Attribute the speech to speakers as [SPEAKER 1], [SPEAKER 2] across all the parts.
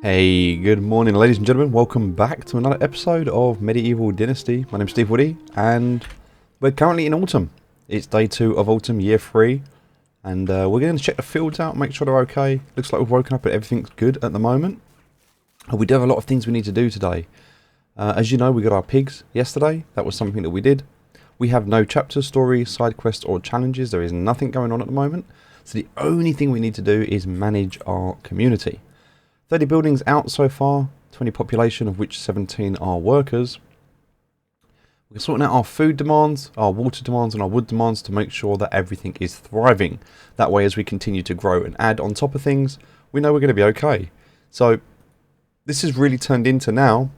[SPEAKER 1] Hey, good morning ladies and gentlemen, welcome back to another episode of Medieval Dynasty. My name's Steve Woody and we're currently in autumn. It's day 2 of autumn, year 3, and we're going to check the fields out, make sure they're okay. Looks like we've woken up and everything's good at the moment. We do have a lot of things we need to do today. As you know, we got our pigs yesterday. That was something that we did. We have no chapter, story, side quests or challenges. There is nothing going on at the moment. So the only thing we need to do is manage our community. 30 buildings out so far, 20 population, of which 17 are workers. We're sorting out our food demands, our water demands and our wood demands to make sure that everything is thriving. That way, as we continue to grow and add on top of things, we know we're going to be okay. So this has really turned into now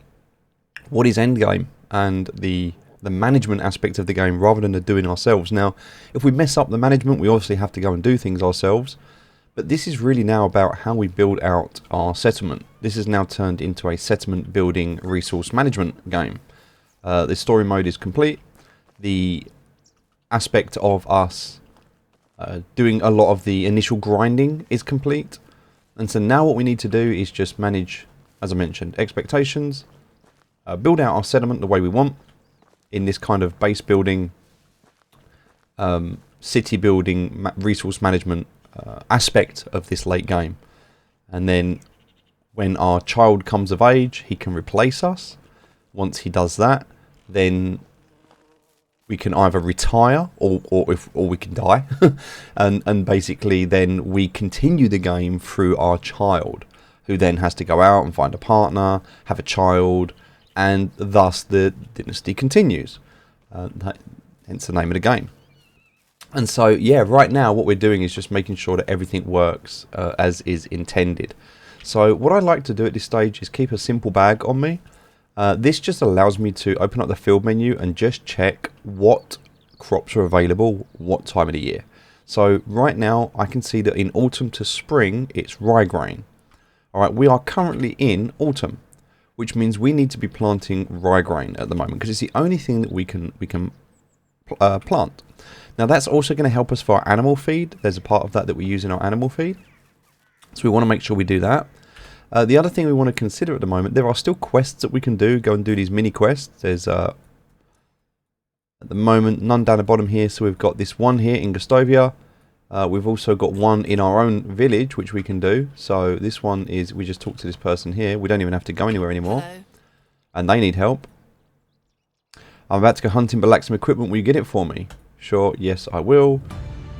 [SPEAKER 1] what is endgame and the management aspect of the game rather than the doing ourselves. Now, if we mess up the management, we obviously have to go and do things ourselves. But this is really now about how we build out our settlement. This has now turned into a settlement building resource management game. The story mode is complete. The aspect of us doing a lot of the initial grinding is complete. And so now what we need to do is just manage, as I mentioned, expectations. Build out our settlement the way we want in this kind of base building, city building, resource management aspect of this late game. And then when our child comes of age, he can replace us. Once he does that, then we can either retire or we can die. and basically then we continue the game through our child, who then has to go out and find a partner, have a child, and thus the dynasty continues. Hence the name of the game. And so, yeah, right now what we're doing is just making sure that everything works as is intended. So what I like to do at this stage is keep a simple bag on me. This just allows me to open up the field menu and just check what crops are available, what time of the year. So right now I can see that in autumn to spring, it's rye grain. All right, we are currently in autumn, which means we need to be planting rye grain at the moment because it's the only thing that we can plant. Now that's also going to help us for our animal feed. There's a part of that we use in our animal feed. So we want to make sure we do that. The other thing we want to consider at the moment, there are still quests that we can do. Go and do these mini quests. There's at the moment none down the bottom here. So we've got this one here in Gustovia. We've also got one in our own village which we can do. So this one is, we just talk to this person here. We don't even have to go anywhere anymore. Hello. And they need help. I'm about to go hunting but lack some equipment. Will you get it for me? Sure, yes I will.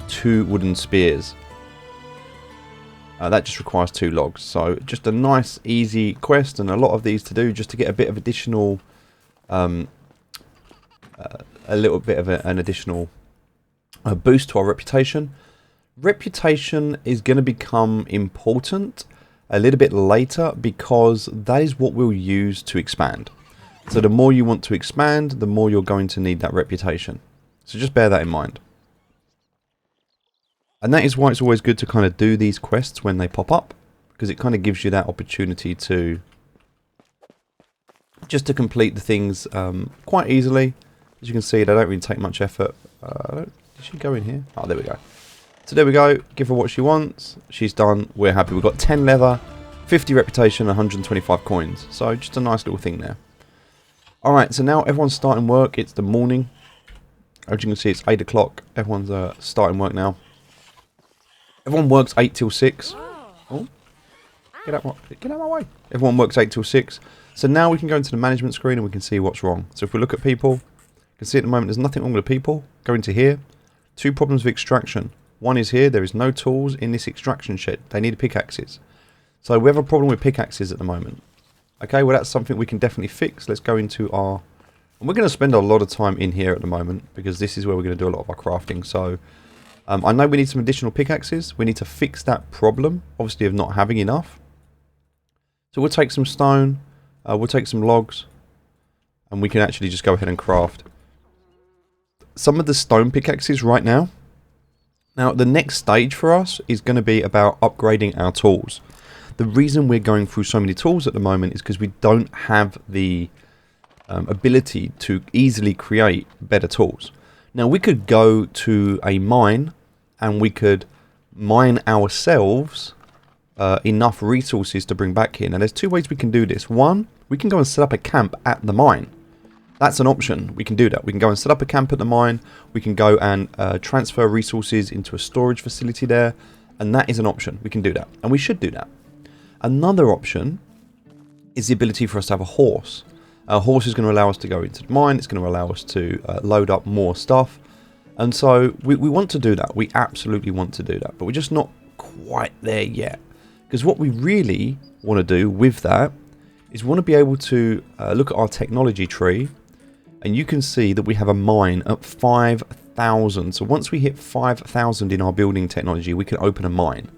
[SPEAKER 1] 2 wooden spears. That just requires 2 logs. So just a nice easy quest, and a lot of these to do just to get a bit of additional, a little bit of an additional boost to our reputation. Reputation is going to become important a little bit later because that is what we'll use to expand. So the more you want to expand, the more you're going to need that reputation. So just bear that in mind. And that is why it's always good to kind of do these quests when they pop up, because it kind of gives you that opportunity to just to complete the things quite easily. As you can see, they don't really take much effort. Did she go in here? Oh, there we go. So there we go. Give her what she wants. She's done. We're happy. We've got 10 leather, 50 reputation, 125 coins. So just a nice little thing there. Alright, so now everyone's starting work. It's the morning. As you can see, it's 8 o'clock. Everyone's starting work now. Everyone works 8 till 6. Oh, get out of my way. Everyone works 8 till 6. So now we can go into the management screen and we can see what's wrong. So if we look at people, you can see at the moment there's nothing wrong with the people. Go into here. 2 problems with extraction. One is here. There is no tools in this extraction shed. They need pickaxes. So we have a problem with pickaxes at the moment. Okay, well that's something we can definitely fix. Let's go into our... And we're going to spend a lot of time in here at the moment because this is where we're going to do a lot of our crafting. So I know we need some additional pickaxes. We need to fix that problem, obviously, of not having enough. So we'll take some stone, we'll take some logs, and we can actually just go ahead and craft some of the stone pickaxes right now. Now, the next stage for us is going to be about upgrading our tools. The reason we're going through so many tools at the moment is because we don't have the ability to easily create better tools. Now we could go to a mine and we could mine ourselves enough resources to bring back here. Now there's two ways we can do this. One, we can go and set up a camp at the mine. That's an option. We can do that. We can go and set up a camp at the mine. We can go and transfer resources into a storage facility there. And that is an option. We can do that. And we should do that. Another option is the ability for us to have a horse. A horse is going to allow us to go into the mine. It's going to allow us to load up more stuff. And so we want to do that. We absolutely want to do that. But we're just not quite there yet. Because what we really want to do with that is we want to be able to look at our technology tree. And you can see that we have a mine at 5,000. So once we hit 5,000 in our building technology, we can open a mine.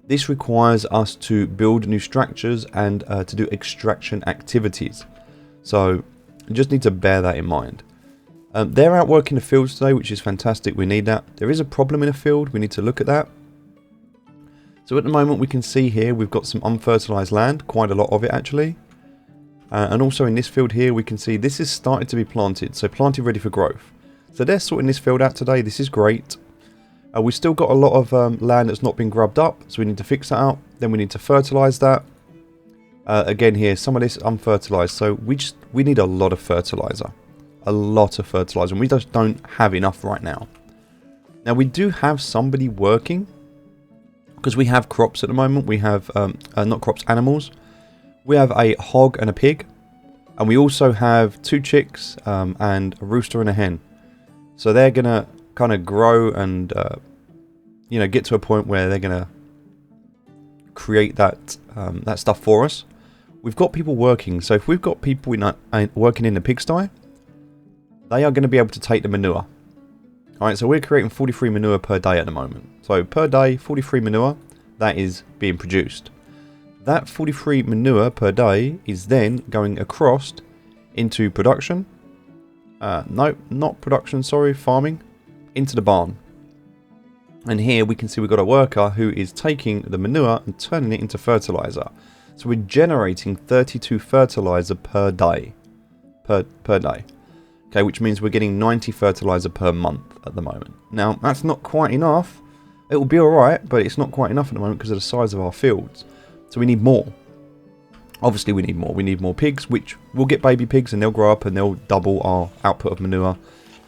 [SPEAKER 1] This requires us to build new structures and to do extraction activities. So you just need to bear that in mind. They're out working the fields today, which is fantastic. We need that. There is a problem in a field. We need to look at that. So at the moment we can see here we've got some unfertilized land, quite a lot of it actually. And also in this field here we can see this is started to be planted, so planted ready for growth. So they're sorting this field out today. This is great. We've still got a lot of land that's not been grubbed up, so we need to fix that out. Then we need to fertilize that. Again here, some of this unfertilized, so we need a lot of fertilizer. A lot of fertilizer, and we just don't have enough right now. Now we do have somebody working, because we have crops at the moment. We have, not crops, animals. We have a hog and a pig, and we also have 2 chicks and a rooster and a hen. So they're going to kind of grow and you know, get to a point where they're going to create that that stuff for us. We've got people working, so if we've got people working in the pigsty, they are going to be able to take the manure. Alright, so we're creating 43 manure per day at the moment. So per day, 43 manure, that is being produced. That 43 manure per day is then going across into production. No, not production, sorry, farming. Into the barn. And here we can see we've got a worker who is taking the manure and turning it into fertilizer. So we're generating 32 fertilizer per day. Per day. Okay, which means we're getting 90 fertilizer per month at the moment. Now, that's not quite enough. It will be alright, but it's not quite enough at the moment because of the size of our fields. So we need more. Obviously we need more. We need more pigs, which we'll get baby pigs and they'll grow up and they'll double our output of manure,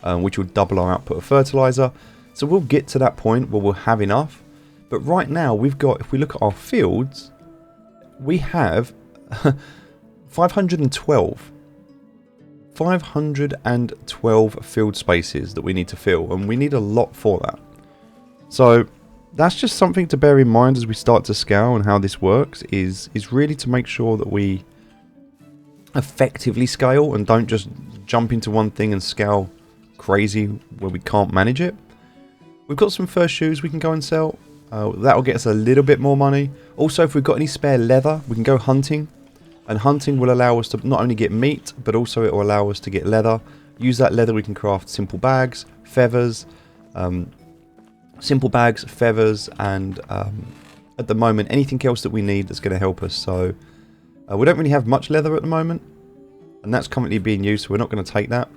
[SPEAKER 1] which will double our output of fertilizer. So we'll get to that point where we'll have enough. But right now we've got, if we look at our fields, we have 512 field spaces that we need to fill, and we need a lot for that. So that's just something to bear in mind as we start to scale, and how this works is really to make sure that we effectively scale and don't just jump into one thing and scale crazy where we can't manage it. We've got some fur shoes we can go and sell. That'll get us a little bit more money. Also, if we've got any spare leather, we can go hunting. And hunting will allow us to not only get meat, but also it will allow us to get leather. Use that leather, we can craft simple bags, feathers, and at the moment anything else that we need that's going to help us. So we don't really have much leather at the moment, and that's currently being used, so we're not going to take that.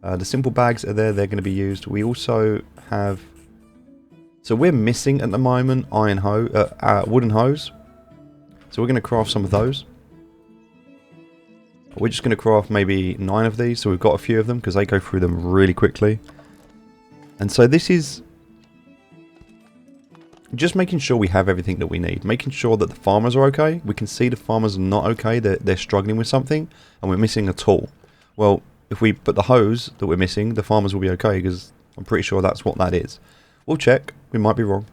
[SPEAKER 1] The simple bags are there, they're going to be used. We also have, so we're missing at the moment wooden hose, so we're going to craft some of those. We're just going to craft maybe 9 of these, so we've got a few of them because they go through them really quickly. And so this is just making sure we have everything that we need, making sure that the farmers are okay. We can see the farmers are not okay, they're struggling with something, and we're missing a tool. Well, if we put the hose that we're missing, the farmers will be okay, because I'm pretty sure that's what that is. We'll check, we might be wrong.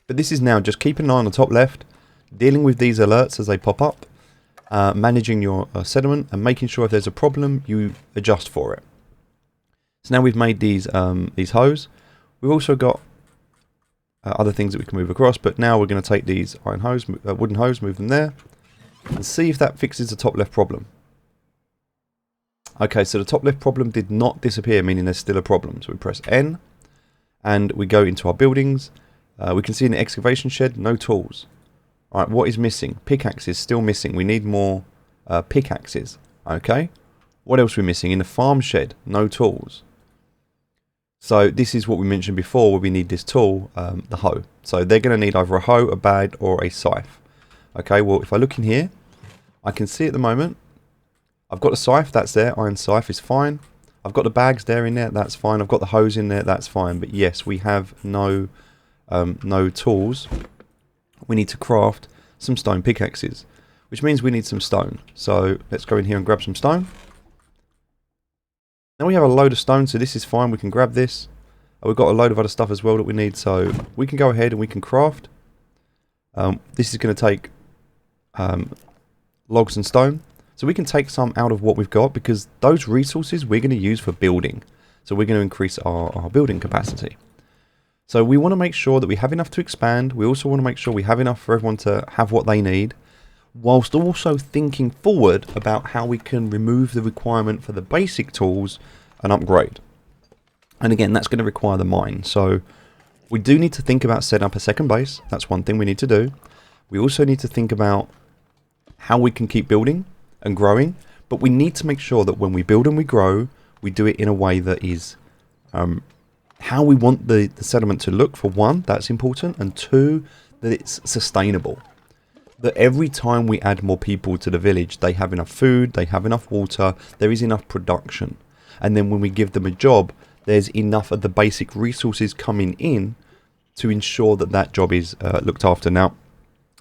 [SPEAKER 1] But this is now just keeping an eye on the top left, dealing with these alerts as they pop up, managing your sediment, and making sure if there's a problem, you adjust for it. So now we've made these hose. We've also got other things that we can move across, but now we're going to take these wooden hose, move them there, and see if that fixes the top left problem. Okay, so the top left problem did not disappear, meaning there's still a problem. So we press N, and we go into our buildings. We can see in the excavation shed, no tools. Alright, what is missing? Pickaxes still missing. We need more pickaxes. Okay. What else are we missing? In the farm shed, no tools. So this is what we mentioned before, where we need this tool, the hoe. So they're going to need either a hoe, a bag, or a scythe. Okay, well, if I look in here, I can see at the moment, I've got the scythe, that's there, iron scythe is fine. I've got the bags there in there, that's fine. I've got the hose in there, that's fine. But yes, we have no tools. We need to craft some stone pickaxes, which means we need some stone. So let's go in here and grab some stone. Now we have a load of stone, so this is fine. We can grab this. We've got a load of other stuff as well that we need, so we can go ahead and we can craft. This is going to take logs and stone. So we can take some out of what we've got, because those resources we're going to use for building. So we're going to increase our building capacity. So we want to make sure that we have enough to expand. We also want to make sure we have enough for everyone to have what they need, whilst also thinking forward about how we can remove the requirement for the basic tools and upgrade. And again, that's going to require the mine. So we do need to think about setting up a second base. That's one thing we need to do. We also need to think about how we can keep building and growing, but we need to make sure that when we build and we grow, we do it in a way that is how we want the settlement to look. For one, that's important, and two, that it's sustainable. That every time we add more people to the village, they have enough food, they have enough water, there is enough production. And then when we give them a job, there's enough of the basic resources coming in to ensure that that job is looked after. Now,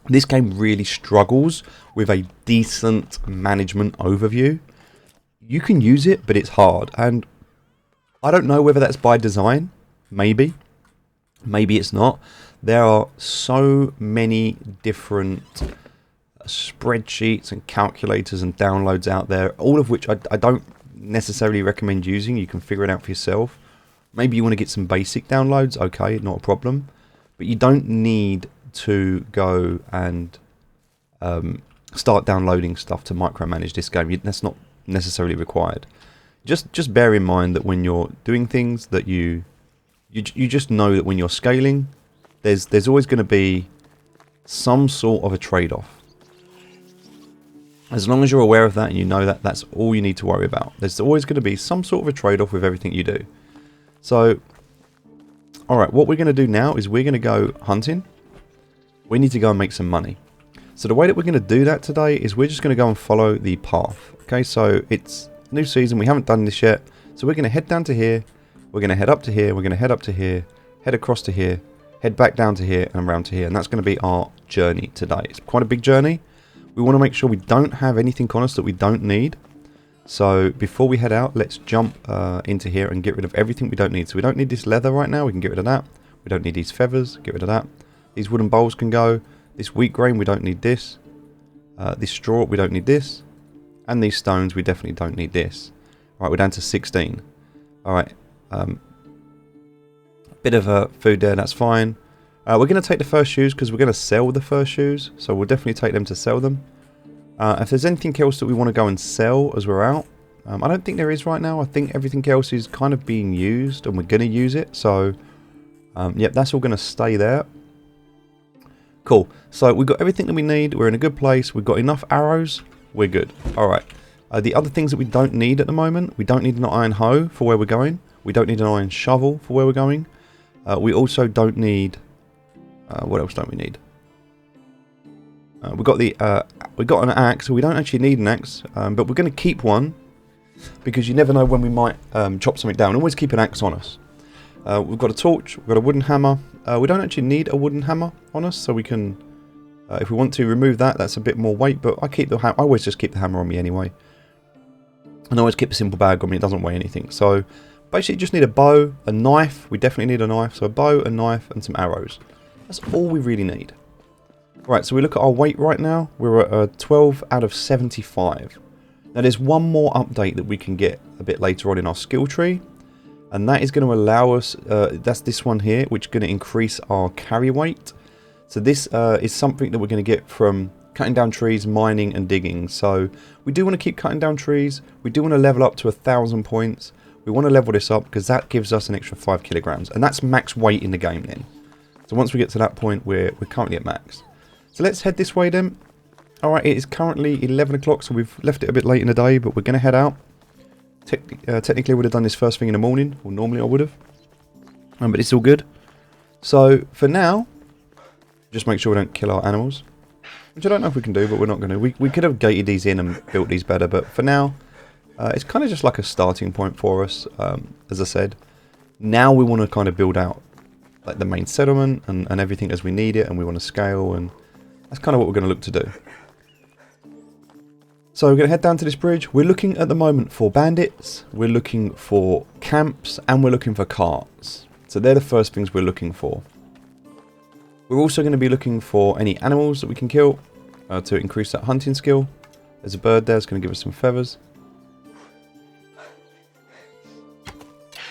[SPEAKER 1] this game really struggles with a decent management overview. You can use it, but it's hard. And I don't know whether that's by design. Maybe. Maybe it's not. There are so many different spreadsheets and calculators and downloads out there, all of which I don't necessarily recommend using. You can figure it out for yourself. Maybe you want to get some basic downloads. Okay, not a problem. But you don't need to go and start downloading stuff to micromanage this game. That's not necessarily required. Just bear in mind that when you're doing things, that you just know that when you're scaling, there's always going to be some sort of a trade-off. As long as you're aware of that and you know that, that's all you need to worry about. There's always going to be some sort of a trade-off with everything you do. So, alright, what we're going to do now is we're going to go hunting. We need to go and make some money. So the way that we're going to do that today is we're just going to go and follow the path. Okay, so it's new season, we haven't done this yet. So we're going to head down to here, we're going to head up to here, we're going to head up to here, head across to here, head back down to here and around to here. And that's going to be our journey today. It's quite a big journey. We want to make sure we don't have anything on us that we don't need. So before we head out, let's jump into here and get rid of everything we don't need. So we don't need this leather right now, we can get rid of that. We don't need these feathers, get rid of that. These wooden bowls can go. This wheat grain, we don't need this. This straw, we don't need this. And these stones, we definitely don't need this. Right, we're down to 16. Alright. Bit of food there, that's fine. We're going to take the first shoes because we're going to sell the first shoes. So we'll definitely take them to sell them. If there's anything else that we want to go and sell as we're out, I don't think there is right now. I think everything else is kind of being used and we're going to use it. So, yep, that's all going to stay there. Cool. So we've got everything that we need. We're in a good place. We've got enough arrows. We're good. Alright. The other things that we don't need at the moment. We don't need an iron hoe for where we're going. We don't need an iron shovel for where we're going. We also don't need... what else don't we need? We've got an axe. So we don't actually need an axe. But we're going to keep one. Because you never know when we might chop something down. Always keep an axe on us. We've got a torch. We've got a wooden hammer. We don't actually need a wooden hammer on us, so we can, if we want to remove that, that's a bit more weight. But I always just keep the hammer on me anyway, and I always keep a simple bag on me. It doesn't weigh anything. So basically, just need a bow, a knife. We definitely need a knife. So a bow, a knife, and some arrows. That's all we really need. Right. So we look at our weight right now. We're at 12 out of 75. Now there's one more update that we can get a bit later on in our skill tree. And that is going to allow us, that's this one here, which is going to increase our carry weight. So this is something that we're going to get from cutting down trees, mining and digging. So we do want to keep cutting down trees. We do want to level up to 1,000 points. We want to level this up because that gives us an extra 5 kilograms. And that's max weight in the game then. So once we get to that point, we're currently at max. So let's head this way then. Alright, it is currently 11 o'clock, so we've left it a bit late in the day, but we're going to head out. Technically I would have done this first thing in the morning, or normally I would have. But it's all good. So for now, just make sure we don't kill our animals. Which I don't know if we can do, but we're not going to. We could have gated these in and built these better, but for now, it's kind of just like a starting point for us, as I said. Now we want to kind of build out like the main settlement and everything as we need it, and we want to scale, and that's kind of what we're going to look to do. So we're going to head down to this bridge. We're looking at the moment for bandits, we're looking for camps, and we're looking for carts. So they're the first things we're looking for. We're also going to be looking for any animals that we can kill to increase that hunting skill. There's a bird there, it's going to give us some feathers.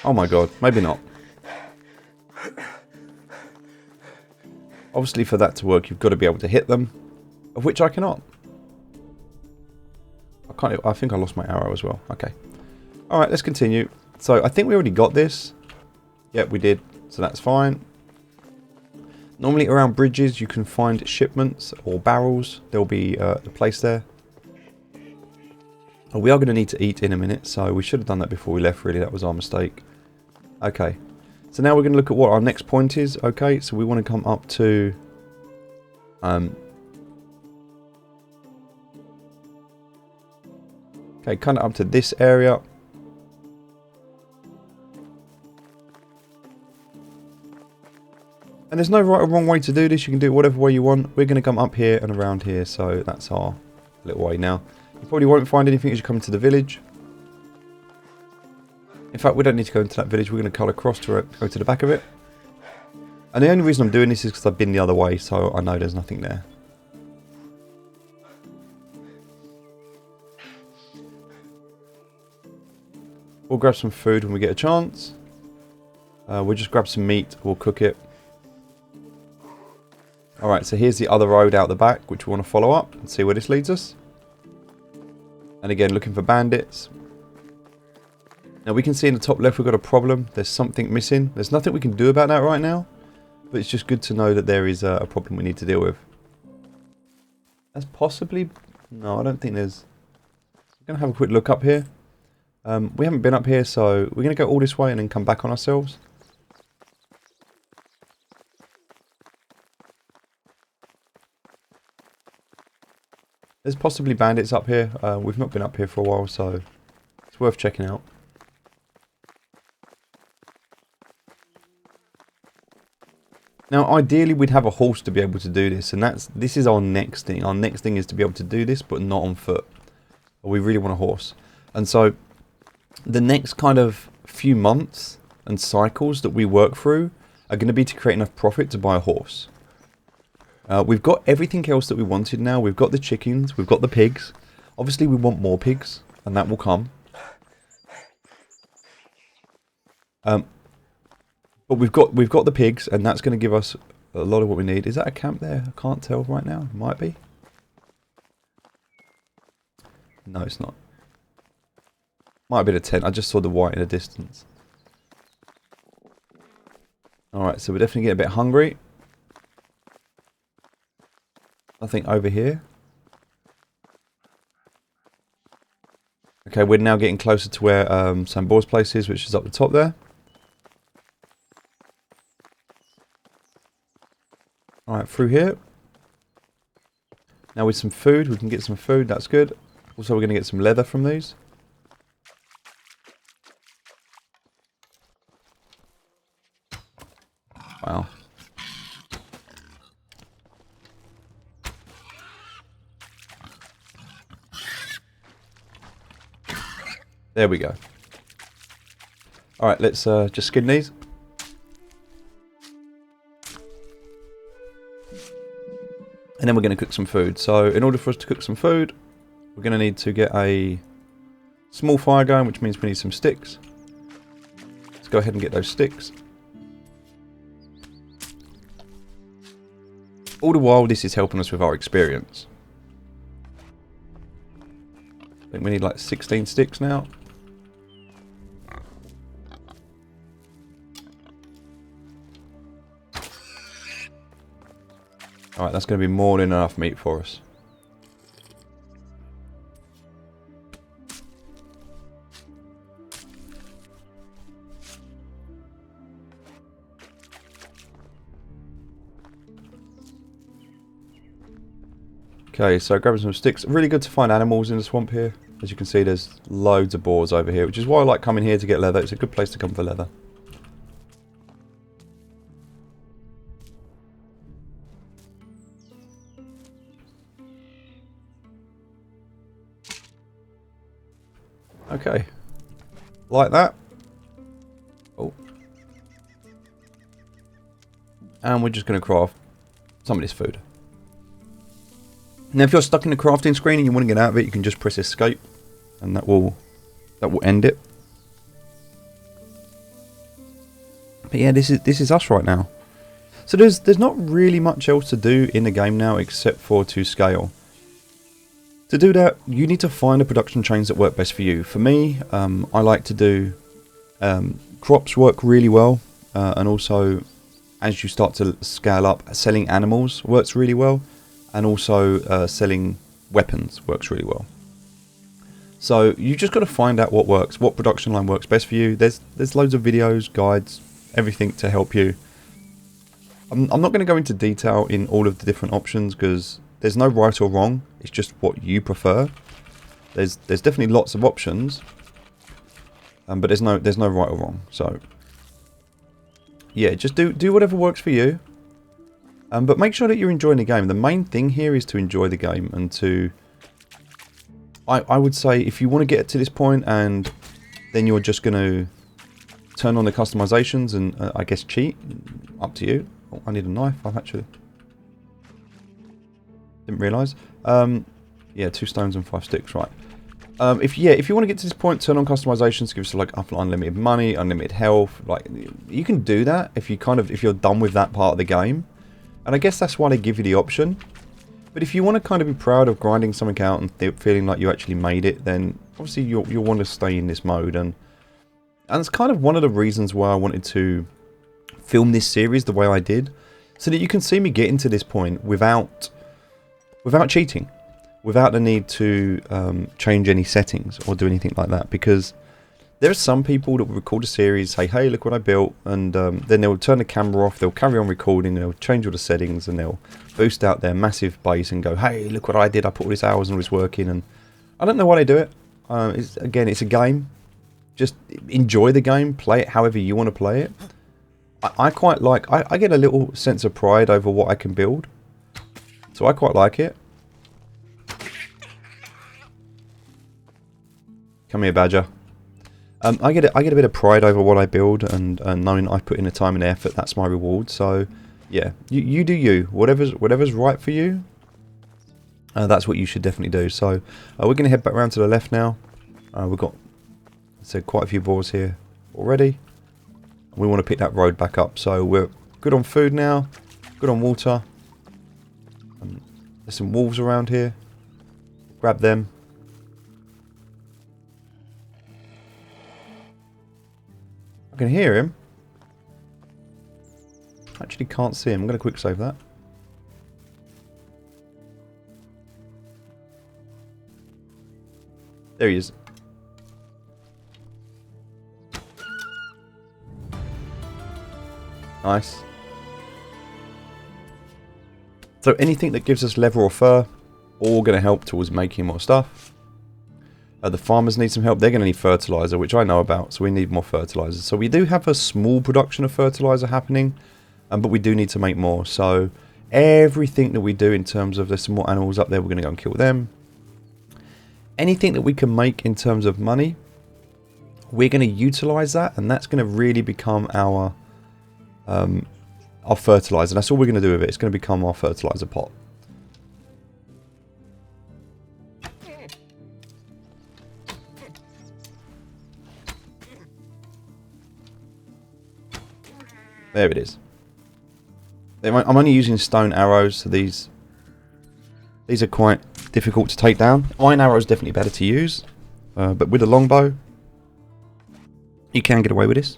[SPEAKER 1] Oh my god, maybe not. Obviously for that to work you've got to be able to hit them, of which I cannot. I think I lost my arrow as well. Okay. Alright, let's continue. So I think we already got this. Yep, we did. So that's fine. Normally around bridges you can find shipments or barrels. There'll be a place there. Oh, we are going to need to eat in a minute, so we should have done that before we left really. That was our mistake. Okay. So now we're going to look at what our next point is. Okay, so we want to come up to... okay, kind of up to this area. And there's no right or wrong way to do this. You can do it whatever way you want. We're going to come up here and around here. So that's our little way now. You probably won't find anything as you come to the village. In fact, we don't need to go into that village. We're going to cut across to go to the back of it. And the only reason I'm doing this is because I've been the other way. So I know there's nothing there. We'll grab some food when we get a chance. We'll just grab some meat. We'll cook it. Alright, so here's the other road out the back, which we want to follow up and see where this leads us. And again, looking for bandits. Now we can see in the top left we've got a problem. There's something missing. There's nothing we can do about that right now. But it's just good to know that there is a problem we need to deal with. That's possibly... no, I don't think there's... I'm going to have a quick look up here. We haven't been up here, so we're going to go all this way and then come back on ourselves. There's possibly bandits up here. We've not been up here for a while, so it's worth checking out. Now, ideally, we'd have a horse to be able to do this, and this is our next thing. Our next thing is to be able to do this, but not on foot. We really want a horse. And so, the next kind of few months and cycles that we work through are going to be to create enough profit to buy a horse. We've got everything else that we wanted now. We've got the chickens, we've got the pigs. Obviously we want more pigs, and that will come. But we've got the pigs, and that's going to give us a lot of what we need. Is that a camp there? I can't tell right now. It might be. No, it's not. Might have been a tent. I just saw the white in the distance. Alright, so we're definitely getting a bit hungry. Nothing over here. Okay, we're now getting closer to where Sambor's place is, which is up the top there. Alright, through here. Now with some food, we can get some food, that's good. Also we're going to get some leather from these. Wow. There we go. Alright, let's just skin these. And then we're going to cook some food. So in order for us to cook some food, we're going to need to get a small fire going, which means we need some sticks. Let's go ahead and get those sticks. All the while this is helping us with our experience. I think we need like 16 sticks now. Alright, that's going to be more than enough meat for us. Okay, so grabbing some sticks. Really good to find animals in the swamp here. As you can see, there's loads of boars over here, which is why I like coming here to get leather. It's a good place to come for leather. Okay, like that. Oh, and we're just going to craft some of this food. Now, if you're stuck in the crafting screen and you want to get out of it, you can just press escape, and that will end it. But yeah, this is us right now. So there's not really much else to do in the game now except for to scale. To do that, you need to find the production chains that work best for you. For me, I like to do crops work really well, and also as you start to scale up, selling animals works really well, and also selling weapons works really well. So you just got to find out what works, what production line works best for you. There's loads of videos, guides, everything to help you. I'm not going to go into detail in all of the different options because there's no right or wrong. It's just what you prefer. There's definitely lots of options, but there's no right or wrong. So yeah, just do whatever works for you. But make sure that you're enjoying the game. The main thing here is to enjoy the game and to... I would say if you want to get to this point and then you're just going to turn on the customizations and I guess cheat, up to you. Oh, I need a knife. I've actually... Didn't realise. Yeah, 2 stones and 5 sticks, right. If you want to get to this point, turn on customizations, give us like unlimited money, unlimited health. Like you can do that if you're done with that part of the game. And I guess that's why they give you the option. But if you want to kind of be proud of grinding something out and feeling like you actually made it, then obviously you'll want to stay in this mode. And it's kind of one of the reasons why I wanted to film this series the way I did, so that you can see me getting to this point without cheating, without the need to change any settings or do anything like that. Because there are some people that will record a series, say, hey, look what I built, and then they'll turn the camera off, they'll carry on recording, they'll change all the settings, and they'll boost out their massive base and go, hey, look what I did, I put all these hours and it was working. And I don't know why they do it. Again, it's a game. Just enjoy the game, play it however you want to play it. I quite like, I get a little sense of pride over what I can build. So I quite like it. Come here, Badger. I get a bit of pride over what I build, and knowing I put in the time and effort, that's my reward. So yeah, you do you. Whatever's right for you, that's what you should definitely do. So we're going to head back around to the left now. We've got, quite a few boars here already. We want to pick that road back up. So we're good on food now, good on water. There's some wolves around here. Grab them. I can hear him. Actually can't see him. I'm going to quick save that. There he is. Nice. So anything that gives us leather or fur, all going to help towards making more stuff. The farmers need some help. They're going to need fertilizer, which I know about, so we need more fertilizer. So we do have a small production of fertilizer happening, but we do need to make more. So everything that we do in terms of, there's some more animals up there, we're going to go and kill them. Anything that we can make in terms of money, we're going to utilize that, and that's going to really become our fertilizer. That's all we're going to do with it. It's going to become our fertilizer pot. There it is. I'm only using stone arrows, so these are quite difficult to take down. Iron arrow is definitely better to use, but with a longbow, you can get away with this.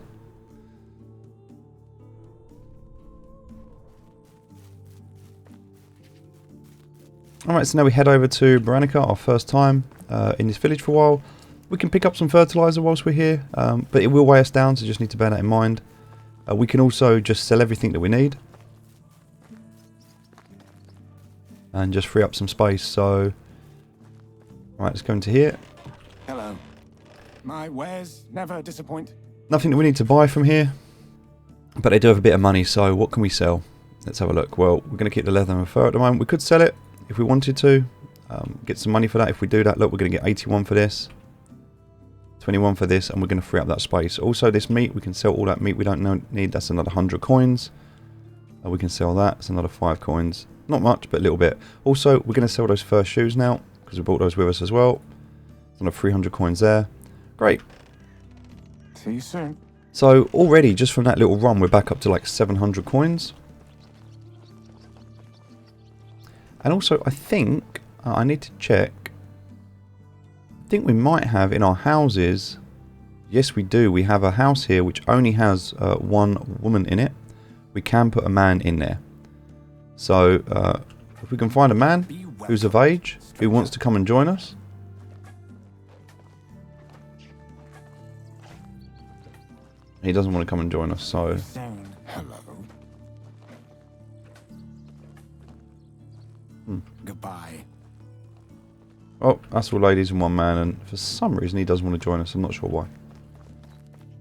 [SPEAKER 1] Alright, so now we head over to Baranica, our first time in this village for a while. We can pick up some fertilizer whilst we're here, but it will weigh us down, so just need to bear that in mind. We can also just sell everything that we need. and just free up some space. So, right, let's go into here.
[SPEAKER 2] Hello. My wares never disappoint.
[SPEAKER 1] Nothing that we need to buy from here, but they do have a bit of money, so what can we sell? Let's have a look. Well, we're going to keep the leather and fur at the moment. We could sell it if we wanted to, get some money for that. If we do that, look, we're going to get 81 for this, 21 for this, and we're going to free up that space. Also, this meat, we can sell all that meat we don't need. That's another 100 coins. We can sell that. It's another 5 coins. Not much, but a little bit. Also, we're going to sell those fur shoes now, because we bought those with us as well. Another 300 coins there. Great.
[SPEAKER 2] See you soon.
[SPEAKER 1] So already, just from that little run, we're back up to like 700 coins. And also, I think, I need to check. I think we might have in our houses, yes we do, we have a house here which only has one woman in it. We can put a man in there. So, if we can find a man who's of age, who wants to come and join us. He doesn't want to come and join us, so...
[SPEAKER 2] Hello. Goodbye.
[SPEAKER 1] Oh, that's all ladies and one man, and for some reason he doesn't want to join us. I'm not sure why.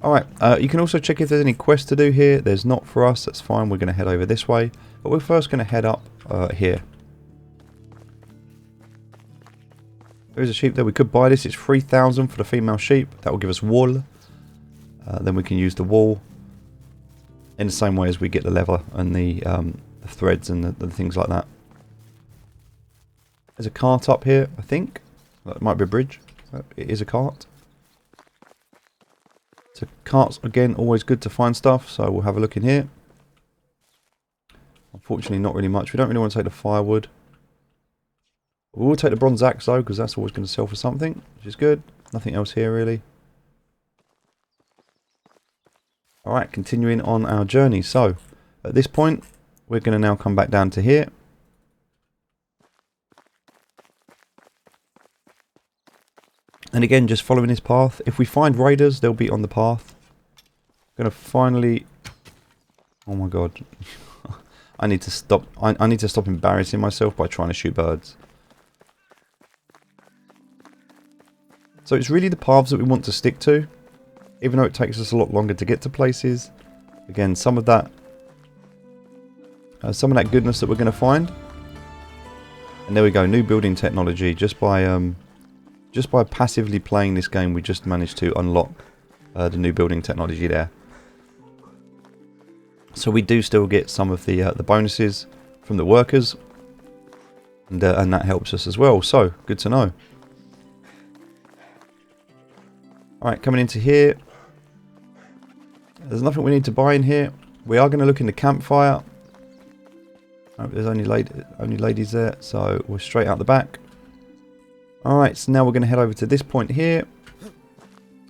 [SPEAKER 1] Alright, you can also check if there's any quests to do here. There's not for us, that's fine. We're going to head over this way. But we're first going to head up here. There's a sheep there. We could buy this. It's 3,000 for the female sheep. That will give us wool. Then we can use the wool in the same way as we get the leather and the threads and the things like that. There's a cart up here, I think. That might be a bridge. It is a cart. So carts, again, always good to find stuff. So we'll have a look in here. Unfortunately, not really much. We don't really want to take the firewood. We will take the bronze axe, though, because that's always going to sell for something, which is good. Nothing else here, really. Alright, continuing on our journey. So, at this point, we're going to now come back down to here. And again, just following this path. If we find raiders, they'll be on the path. I'm going to finally... Oh my god. I need to stop. I need to stop embarrassing myself by trying to shoot birds. So it's really the paths that we want to stick to. Even though it takes us a lot longer to get to places. Again, some of that goodness that we're going to find. And there we go, new building technology. Just by passively playing this game, we just managed to unlock the new building technology there. So we do still get some of the bonuses from the workers, and that helps us as well. So good to know. All right, coming into here. There's nothing we need to buy in here. We are going to look in the campfire. Oh, there's only ladies there, so we're straight out the back. Alright, so now we're going to head over to this point here.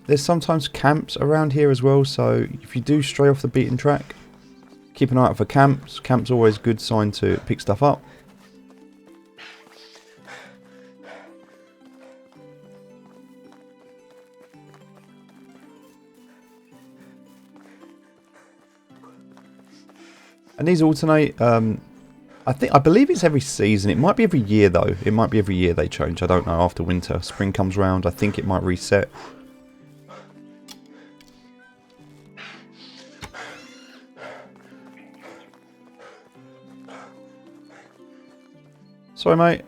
[SPEAKER 1] There's sometimes camps around here as well, so if you do stray off the beaten track, keep an eye out for camps. Camps are always a good sign to pick stuff up. And these alternate, I believe it's every season. It might be every year though. It might be every year they change. I don't know. After winter, spring comes round. I think it might reset. Sorry, mate.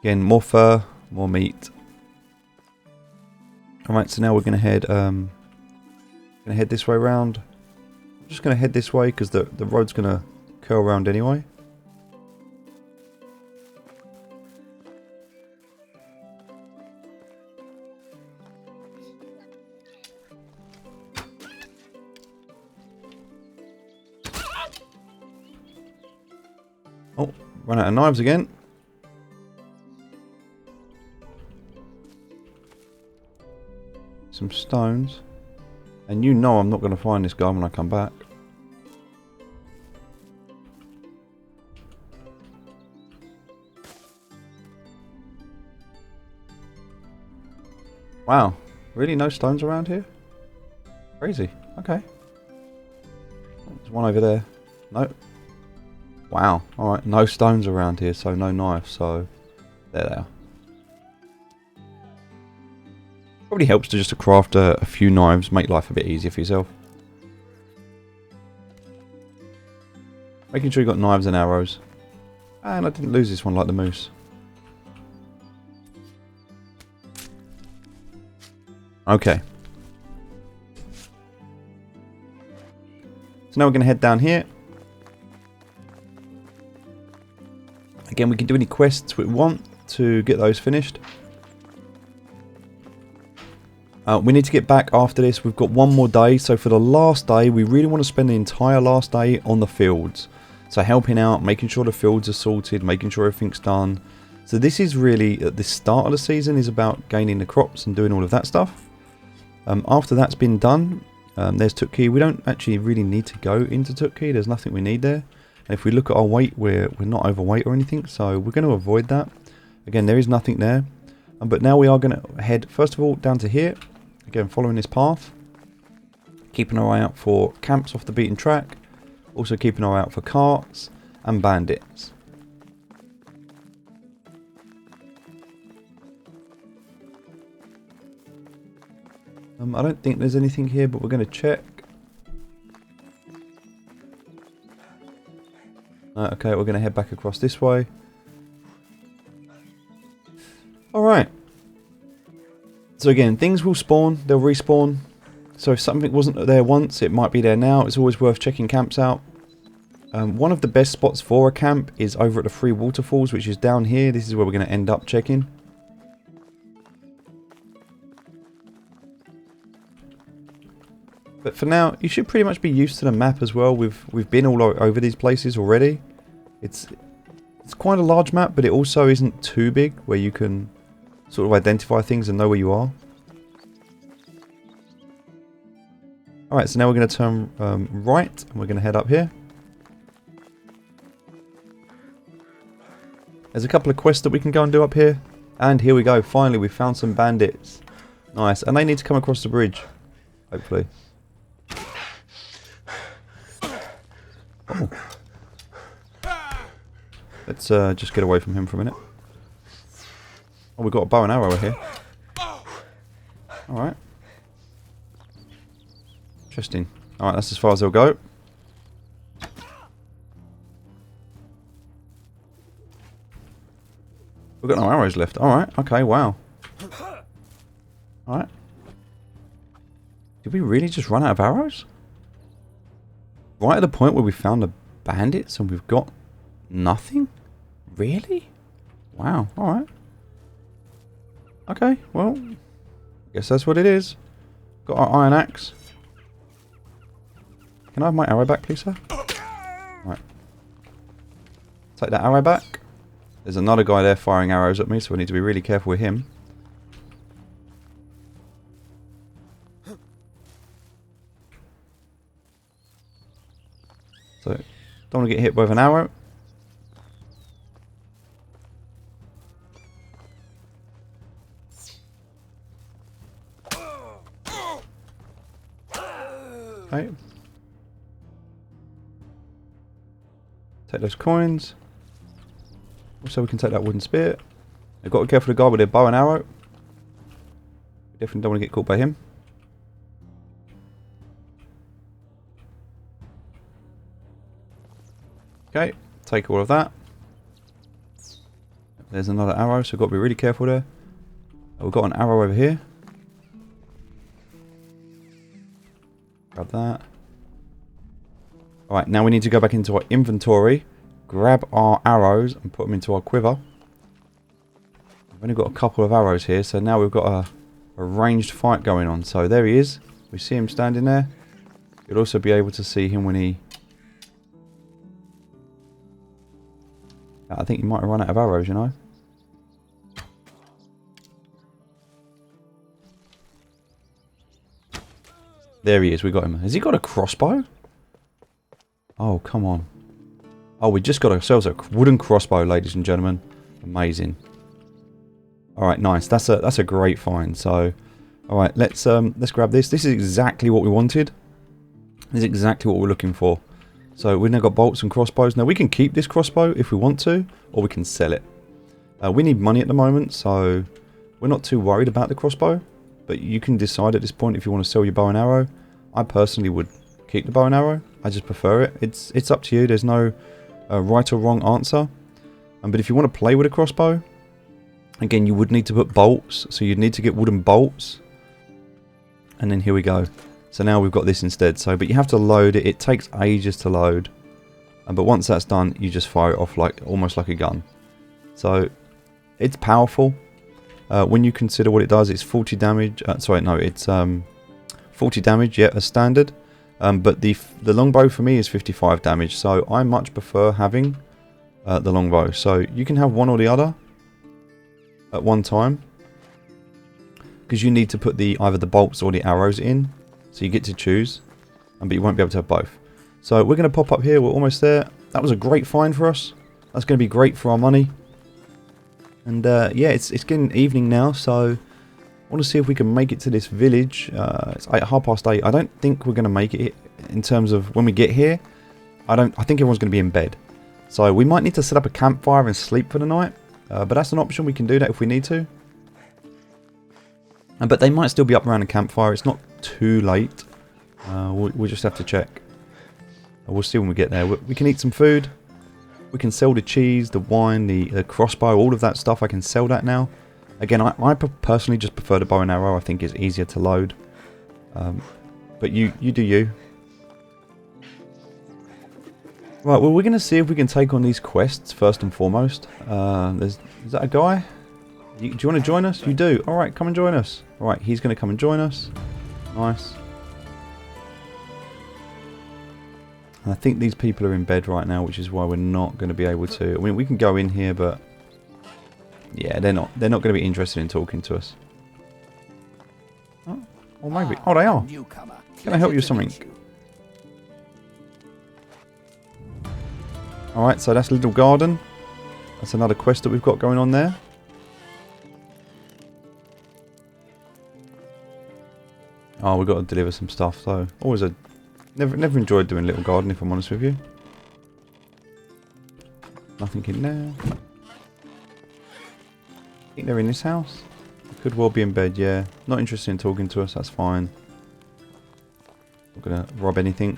[SPEAKER 1] Again, more fur, more meat. Alright, so now we're going to head this way around. I'm just going to head this way because the road's going to curl around anyway. Oh, run out of knives again. Some stones. And you know I'm not going to find this guy when I come back. Wow. Really? No stones around here? Crazy. Okay. There's one over there. Nope. Wow. Alright, no stones around here, so no knife. So, there they are. Probably helps to just to craft a few knives, make life a bit easier for yourself. Making sure you got knives and arrows. And I didn't lose this one like the moose. Okay. So now we're going to head down here. Again, we can do any quests we want to get those finished. We need to get back after this. We've got one more day. So for the last day, we really want to spend the entire last day on the fields. So helping out, making sure the fields are sorted, making sure everything's done. So this is really, at the start of the season, is about gaining the crops and doing all of that stuff. After that's been done, there's Tukey. We don't actually really need to go into Tukey. There's nothing we need there. And if we look at our weight, we're not overweight or anything. So we're going to avoid that. Again, there is nothing there. But now we are going to head, first of all, down to here. Again, following this path. Keeping our eye out for camps off the beaten track. Also keeping our eye out for carts and bandits. I don't think there's anything here, but we're going to check. Okay, we're going to head back across this way. Alright. So again, things will spawn, they'll respawn. So if something wasn't there once, it might be there now. It's always worth checking camps out. One of the best spots for a camp is over at the 3 waterfalls, which is down here. This is where we're going to end up checking. But for now, you should pretty much be used to the map as well. We've been all over these places already. It's quite a large map, but it also isn't too big, where you can sort of identify things and know where you are. Alright, so now we're going to turn right, and we're going to head up here. There's a couple of quests that we can go and do up here. And here we go, finally we found some bandits. Nice, and they need to come across the bridge, hopefully. Oh. Let's just get away from him for a minute. Oh, we've got a bow and arrow here. Alright. Interesting. Alright, that's as far as they'll go. We've got no arrows left. Alright, okay, wow. Alright. Did we really just run out of arrows? Right at the point where we found the bandits and we've got nothing? Really? Wow, alright. Okay, well, I guess that's what it is. Got our iron axe. Can I have my arrow back, please, sir? Right. Take that arrow back. There's another guy there firing arrows at me, so we need to be really careful with him. So, don't want to get hit with an arrow. Okay. Take those coins. Also, we can take that wooden spear. I've got to be careful of the guy with a bow and arrow. We definitely don't want to get caught by him. Okay, take all of that. There's another arrow, so we've got to be really careful there. We've got an arrow over here. Grab that. Alright, now we need to go back into our inventory, grab our arrows and put them into our quiver. We've only got a couple of arrows here, so now we've got a ranged fight going on. So there he is. We see him standing there. You'll also be able to see him when he... I think he might have run out of arrows, you know. There he is, we got him. Has he got a crossbow? Oh, come on. Oh, we just got ourselves a wooden crossbow, ladies and gentlemen. Amazing. Alright, nice. That's a great find. So, alright, let's grab this. This is exactly what we wanted. This is exactly what we're looking for. So we've now got bolts and crossbows. Now we can keep this crossbow if we want to, or we can sell it. We need money at the moment, so we're not too worried about the crossbow. But you can decide at this point if you want to sell your bow and arrow. I personally would keep the bow and arrow. I just prefer it. It's up to you. There's no right or wrong answer. But if you want to play with a crossbow, again, you would need to put bolts. So you'd need to get wooden bolts. And then here we go. So now we've got this instead. So, but you have to load it. It takes ages to load. But once that's done, you just fire it off like almost like a gun. So it's powerful. When you consider what it does, it's 40 damage. Sorry, no, it's 40 damage, yeah, as standard. But the longbow for me is 55 damage. So I much prefer having the longbow. So you can have one or the other at one time, because you need to put either the bolts or the arrows in. So you get to choose, but you won't be able to have both. So we're going to pop up here. We're almost there. That was a great find for us. That's going to be great for our money. And yeah, it's getting evening now, so I want to see if we can make it to this village. It's 8:30. I don't think we're going to make it in terms of when we get here. I think everyone's going to be in bed. So we might need to set up a campfire and sleep for the night. But that's an option. We can do that if we need to. But they might still be up around the campfire. It's not too late. We'll just have to check. We'll see when we get there. We can eat some food. We can sell the cheese, the wine, the crossbow, all of that stuff. I can sell that now. Again, I personally just prefer the bow and arrow. I think it's easier to load. But you do you. Right, well, we're going to see if we can take on these quests first and foremost. Is that a guy? Do you want to join us? You do. Alright, come and join us. Alright, he's going to come and join us. Nice. And I think these people are in bed right now, which is why we're not going to be able to... I mean, we can go in here, but... yeah, they're not going to be interested in talking to us. Oh, or maybe... oh, they are. Can I help you with something? Alright, so that's Little Garden. That's another quest that we've got going on there. Oh, we've got to deliver some stuff, so always a... Never enjoyed doing Little Garden, if I'm honest with you. Nothing in there. I think they're in this house. They could well be in bed, yeah. Not interested in talking to us, that's fine. Not going to rob anything.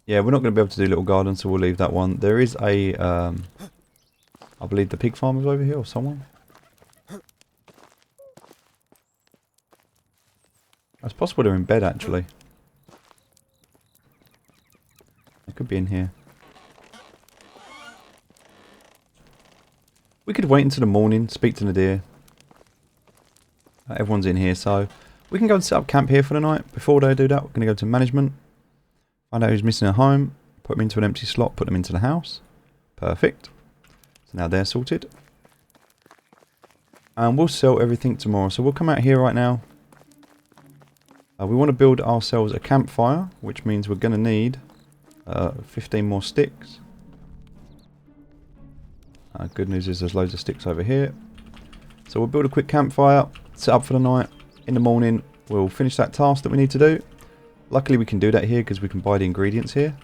[SPEAKER 1] Yeah, we're not going to be able to do Little Garden, so we'll leave that one. There is a... I believe the pig farmer's over here, or someone. It's possible they're in bed, actually. They could be in here. We could wait until the morning, speak to Nadir. Everyone's in here, so we can go and set up camp here for the night. Before they do that, we're going to go to management. Find out who's missing a home. Put them into an empty slot, put them into the house. Perfect. So now they're sorted. And we'll sell everything tomorrow. So we'll come out here right now. We want to build ourselves a campfire, which means we're going to need 15 more sticks. Good news is there's loads of sticks over here. So we'll build a quick campfire, set up for the night. In the morning, we'll finish that task that we need to do. Luckily, we can do that here because we can buy the ingredients here.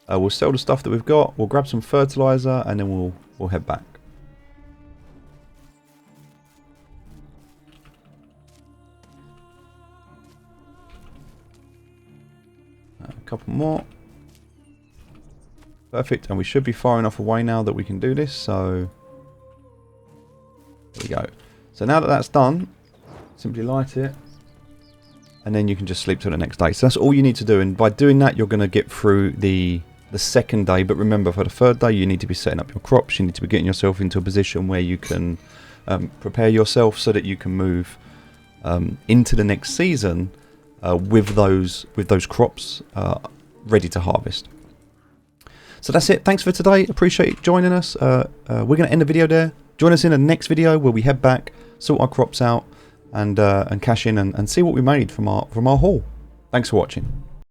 [SPEAKER 1] We'll sell the stuff that we've got. We'll grab some fertilizer and then we'll head back. A couple more. Perfect, and we should be far enough away now that we can do this, so there we go. So now that that's done, simply light it, and then you can just sleep till the next day. So that's all you need to do, and by doing that you're going to get through the second day. But remember, for the third day you need to be setting up your crops, you need to be getting yourself into a position where you can prepare yourself so that you can move into the next season with those crops ready to harvest. So that's it. Thanks for today. Appreciate you joining us. We're going to end the video there. Join us in the next video where we head back, sort our crops out, and cash in and see what we made from our haul. Thanks for watching.